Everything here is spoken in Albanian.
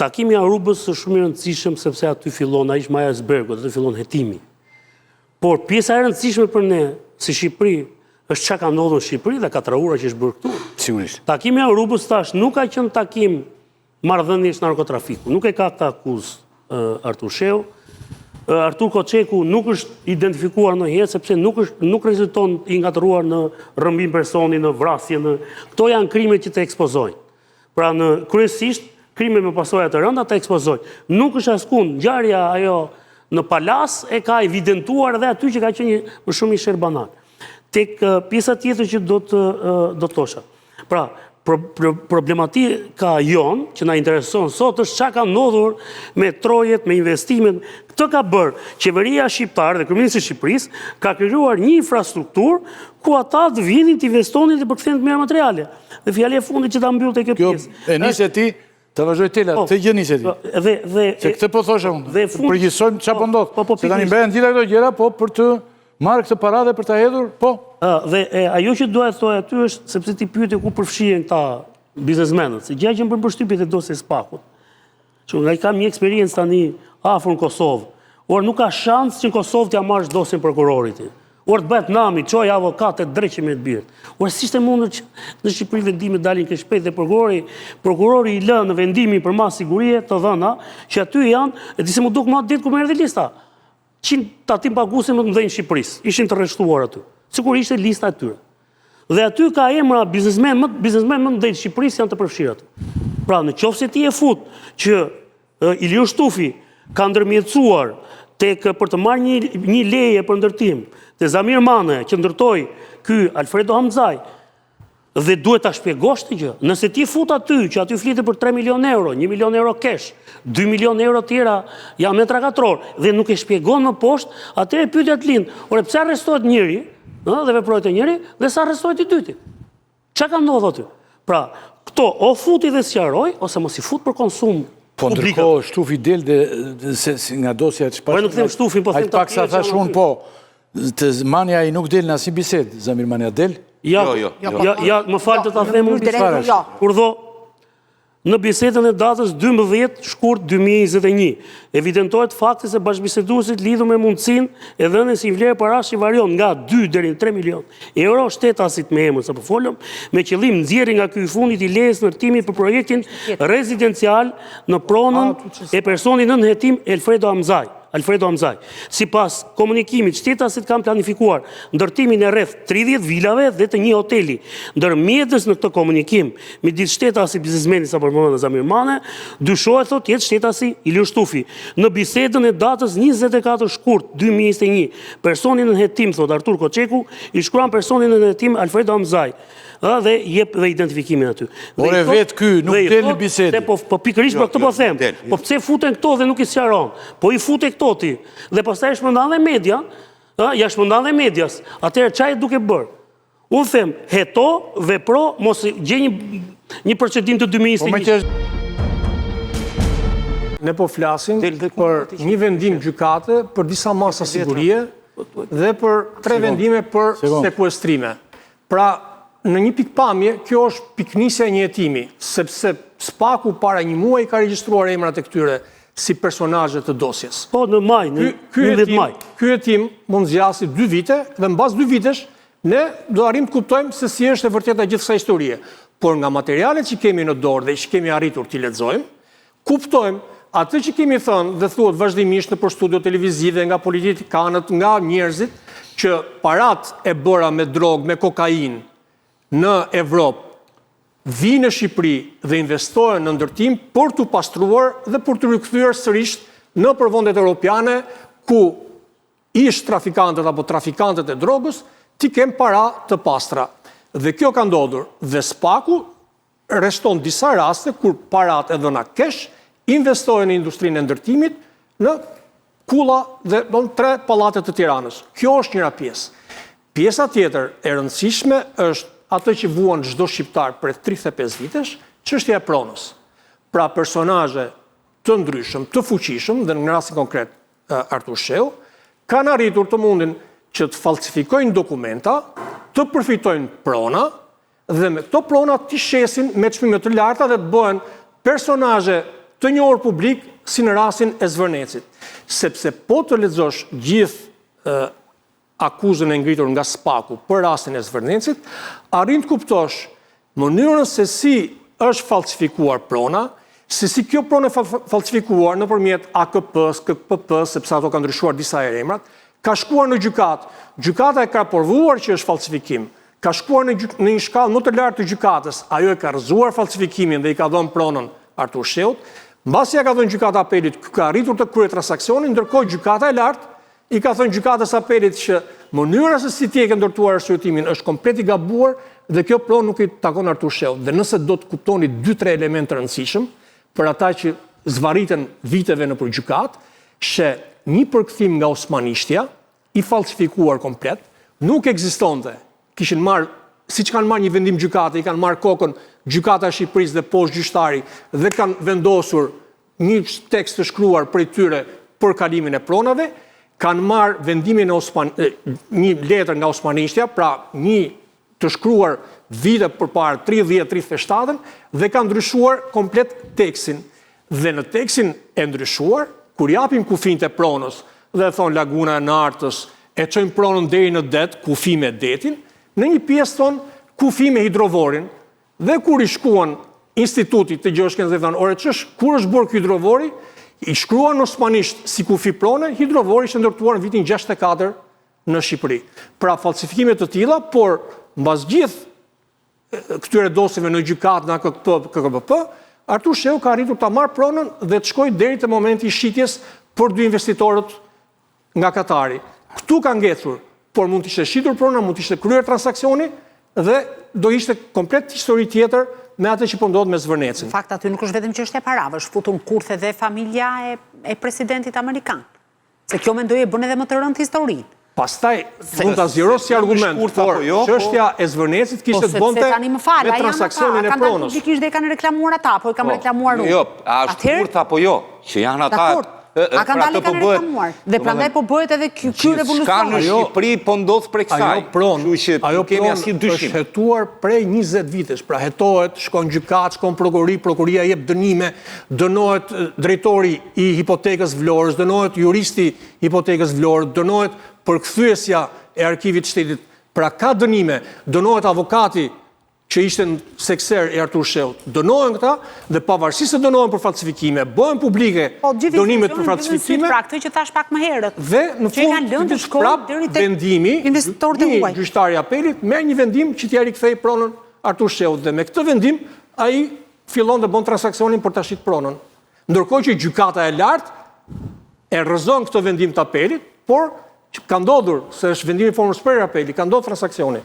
Takimi Arubës është shumë i rëndësishëm sepse aty fillon, ai ishte maja e icebergut, aty fillon hetimi. Por pjesa e rëndësishme për ne, si Shqipëri, është çka ka ndodhur në Shqipëri dhe katraura që është bërë këtu. Sigurisht. Takimi Arubës tash nuk ka qenë takim marrëdhënies narkotrafiku. Nuk e ka këtë akuzë Artur Sheu. Artur Koçeku nuk është identifikuar ndonjëherë sepse nuk rezulton i ngatëruar në rrëmbim personi, në vrasje, këto janë krime që të ekspozojnë. Pra kryesisht krime me pasoja të rënda të ekspozojnë. Nuk është askund ngjarja ajo në Palas e ka evidentuar dhe aty që ka qenë më shumë i shërbanal. Tek pjesa tjetër që do të thosha. Pra, problematika jonë që na intereson sot është çka ka ndodhur me trojet, me investimet. Këtë ka bërë qeveria shqiptare dhe kryeministri i Shqipërisë ka krijuar një infrastrukturë ku ata të vinin të investonin dhe përkthejnë të mirë materiale. Dhe fjalë e fundit që ta mbyll te kjo pjesë. E nisë ti, të vazhdoj tela, të gjë nisë ti. Se këtë po thosha unë. Përgjigjësojmë çfarë po ndodh. Se tani bëhen gjitha këto gjëra, po për të marrë këtë parë dhe për ta hedhur, po. Dhe ajo që doja të thoj aty është, sepse ti pyete ku përfshihen këta biznesmenët, se gjë që më bën përshtypje te dosja e Spakut. Që nga i kam një eksperiencë tani afër në Kosovë, or nuk ka shans që në Kosovë t'ja marrësh dosjen prokurorit. Or të bëhet nami, çoj avokatë drejtë me të birë. Or si ishte mundur që në Shqipëri vendimet dalin kaq shpejt dhe prokurori i lë në vendimin për mas sigurie të dhëna, që aty janë, e di se më duk më ditë ku më erdhi lista. 100 tatim paguese më të mëdhenj në Shqipërisë, ishin të rreshtuar aty. Sikur ishte lista e tyre. Dhe aty ka emra biznesmen më të mëdhenj në Shqipërisë janë të përfshirë aty. Pra, në qoftë se ti e fut që Iliu Shtufi ka ndërmjetësuar për të marrë një leje për ndërtim te Zamir Mane që ndërtoi ky Alfredo Hamzaj, dhe duhet ta shpjegosh të gjë. Nëse ti fut aty, që aty flitet për 3 milion euro, 1 milion euro cash, 2 milion euro tjera janë metra katror, dhe nuk e shpjegon më poshtë, atëherë pyetja të lind, ore pse arrestohet njëri, dhe veprohet e njëri, dhe sa arrestohet i dyti? Çka ka ndodhur aty? Pra, këto o futi dhe sqaroj, ose mos i fut për konsum. Po ndërkohë Shtufi del nga dosja e çfarë? Po nuk them Shtufin, po them ta pak sa thash unë, po. Të Mania i nuk del në asnjë bisedë, Zamir Mania del. Ja, më falë të ta them unë Urdho, në bisedën e datës 12 shkurt 2021, evidentohet fakti se bashkëbiseduesit lidhur me mundësinë e dhënies i vlerë parash që varion nga 2 deri në 3 milion euro shtetasit me emër sapo folëm, me qëllim nxjerrje nga ky fundit i lejes ndërtimit për projektin rezidencial në pronën e personit nën hetim Alfredo Hamzaj. Sipas komunikimit, shtetasit kanë planifikuar ndërtimin e rreth 30 vilave dhe të një hoteli. Ndërmjetës në këtë komunikim, midis shtetasit biznesmenit sapo përmendën Zamir Mane, dyshohet thotë jetë shtetasi Iliu Shtufi. Në bisedën e datës 24 shkurt 2021, personi në hetim, thot Artur Koçeku, i shkruan personin në hetim Alfredo Hamzaj. Dhe jep dhe identifikimin aty. Ore vetë ky nuk del në bisedë. Po pikërisht për këtë po them. Po pse futen këto dhe nuk i sqaron? Po i fute këto ti. Dhe pastaj shpërndan dhe media, ja shpërndan dhe medias. Atëherë çfarë duke bërë? Unë them, heto, vepro, mos gjej një procedim të 2021. Ne po flasim për një vendim gjykate për disa masa sigurie dhe për 3 vendime për sekuestrime. Pra, në një pikpamje, kjo është piknisja e një hetimi, sepse Spaku para një muaj ka regjistruar emrat e këtyre si personazhe të dosjes. Po, në maj, në 10 maj. Ky hetim mund zgjasë 2 vite dhe mbas 2 vitesh ne do arrim të kuptojmë se si është e vërteta gjithë kësaj historie. Por nga materialet që kemi në dorë dhe që kemi arritur t'i lexojmë, kuptojmë atë që kemi thënë dhe thuhet vazhdimisht në studio televizive nga politikanët, nga njerëzit që parat e bëra me drogë, me kokainë në Evropë, vinë në Shqipëri dhe investojnë në ndërtim për të pastruar dhe për të rikthyer sërish në përvendet europiane ku ish trafikantët apo trafikantët e drogës ti kem para të pastra. Dhe kjo ka ndodhur. Dhe Spaku rreston disa raste kur parat e dhëna kesh investojnë në industrinë e ndërtimit në kulla dhe 3 pallate të Tiranës. Kjo është njëra pjesë. Pjesa tjetër e rëndësishme është atë që vuan çdo shqiptar për 35 vitesh, çështja e pronës. Pra personazhe të ndryshëm, të fuqishëm, dhe në rastin konkret Artur Sheu, kanë arritur të mundin që të falsifikojnë dokumenta, të përfitojnë prona, dhe me këto prona të shesin me çmime të larta dhe të bëhen personazhe të njohur publik si në rastin e Zvërnecit. Sepse po të lexosh gjithë akuzën e ngritur nga Spaku për rastin e Zvërnecit, arrin të kuptosh mënyrën se si është falsifikuar prona, se si kjo pronë e falsifikuar nëpërmjet AKP-s, KPP-s, sepse ato kanë ndryshuar disa emrat, ka shkuar në gjykatë. Gjykata e ka provuar që është falsifikim. Ka shkuar në një shkallë më të lartë të gjykatës, ajo e ka rrëzuar falsifikimin dhe i ka dhënë pronën Artur Sheut. Mbasi ja ka dhënë gjykata apelit, ka arritur të kryejë transaksionin, ndërkohë gjykata e lartë i ka thënë gjykatës apelit që mënyra se si ti e ke ndërtuar arsyetimin është komplet i gabuar dhe kjo pronë nuk i takon Artur Sheut. Dhe nëse do të kuptoni 2-3 elementë të rëndësishëm për ata që zvariten viteve nëpër gjykatë, që një përkthim nga Osmanishtja i falsifikuar komplet nuk ekzistonte. Kishin marrë, siç kanë marrë një vendim gjykate, i kanë marrë kokën gjykata e Shqipërisë dhe poshtë gjyqtari dhe kanë vendosur një tekst të shkruar prej tyre për kalimin e pronave, kanë marrë vendimin e një letër nga Osmanishtja, pra një të shkruar vite përpara 30-37 dhe kanë ndryshuar komplet tekstin. Dhe në tekstin e ndryshuar, kur japim kufijtë e pronës dhe thonë Laguna e Nartës, e çojmë pronën deri në det, kufi me detin, në një pjesë thonë kufi me hidrovorin, dhe kur i shkuan institutit të Gjoshkën dhe thonë, ore kur është bërë ky hidrovori, i shkruan në osmanisht si kufi pronë, hidrovori ishte ndërtuar në vitin 64 në Shqipëri. Pra falsifikime të tilla, por mbas gjithë këtyre dosjeve në gjykatë në KPP, Artur Sheu ka arritur ta marrë pronën dhe të shkojë deri te momenti i shitjes për 2 investitorët nga Katari. Ktu ka ngecur, por mund të ishte shitur prona, mund të ishte kryer transaksioni dhe do ishte komplet histori tjetër me atë që po ndodh me Zvërnecin. Në fakt aty nuk është vetëm çështja e parave, është futur në kurthe dhe familja e presidentit amerikan. Se kjo mendoj e bën edhe më të rëndë historinë. Pastaj mund ta zgjeros si argument, por çështja e Zvërnecit kishte të bënte me transaksionin e pronës. Publikisht dhe kanë reklamuar ata, po e kam reklamuar unë. Jo, a është kurtha apo jo? Që janë ata. A kanë dalë kanë reklamuar. Dhe prandaj po bëhet edhe ky revolucion. Ka në Shqipëri po ndodh prej kësaj. Ajo pronë është hetuar prej 20 vitesh, pra hetohet, shkon gjykat, shkon prokurori, prokuria jep dënime, dënohet drejtori i hipotekës Vlorës, dënohet juristi i hipotekës Vlorës, dënohet përkthyesja e arkivit shtetit. Pra ka dënime, dënohet avokati që ishte në sekser e Artur Sheut. Dënohen këta dhe pavarësisht se dënohen për falsifikime, bëhen publike dënimet për falsifikime. Pra këtë që thash pak më herët. Dhe në fund prap vendimi, një gjyqtari i apelit merr një vendim që t'ia rikthej pronën Artur Sheut dhe me këtë vendim ai fillon të bën transaksionin për ta shit pronën. Ndërkohë që gjykata e lartë e rrëzon këtë vendim të apelit, por ka ndodhur se është vendimi i formës për apeli, ka ndodhur transaksioni.